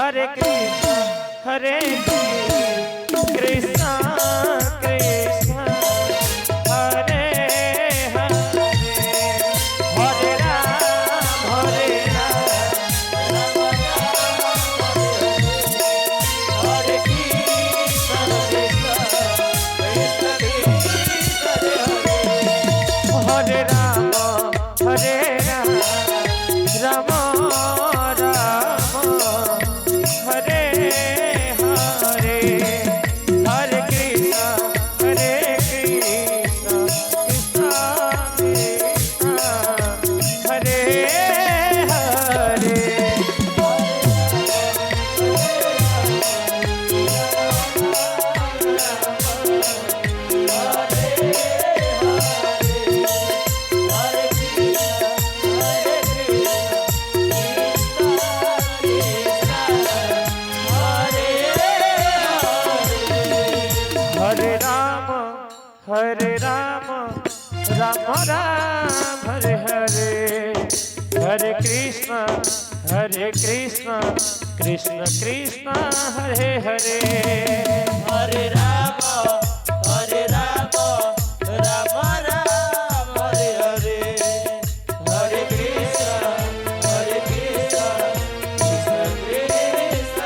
Hare Krishna Hare Krishna Krishna Hare Hare Hare Ram Hare Ram Hare Krishna Krishna Krishna Hare Ram Hare Ram Ram Ram Hare Hare Hare Krishna Krishna Krishna Hare Hare Hare Ram Ram Ram Hare Hare Hare Krishna Krishna Krishna Hare Hare Hare Ram Ram Ram Hare Hare Hare Krishna Krishna Krishna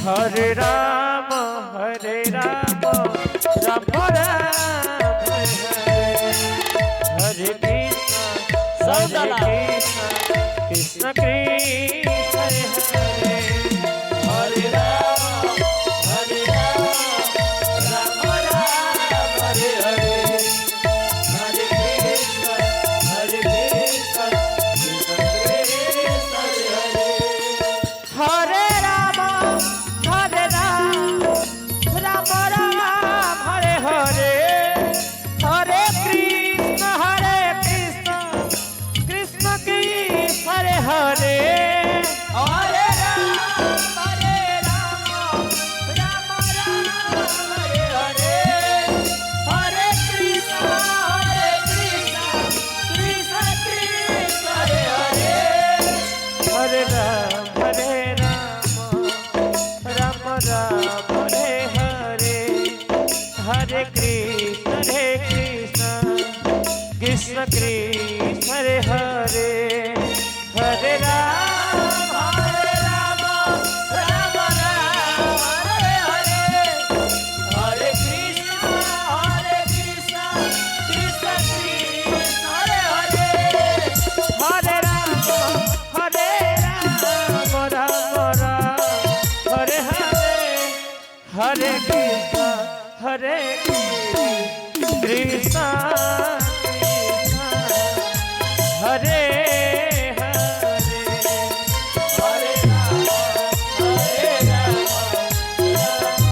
Hare Ram Ram Ram Hare Hare Hare Krishna Krishna Krishna Hare Hare Ram Ram Hare Hare Hare Krishna Krishna Krishna Hare Hare Ram Ram Hare Hare Hare Krishna Krishna Krishna Hare Hare Hare Ram Ram Hare Hare Hare Krishna Krishna Krishna Hare Hare Hare Ram Ram Hare Hare Hare Krishna Krishna Krishna Hare Hare Hare Ram Ram Hare Hare Hare Krishna Krishna Krishna Hare Hare Hare Ram Ram Hare Hare Hare Krishna Krishna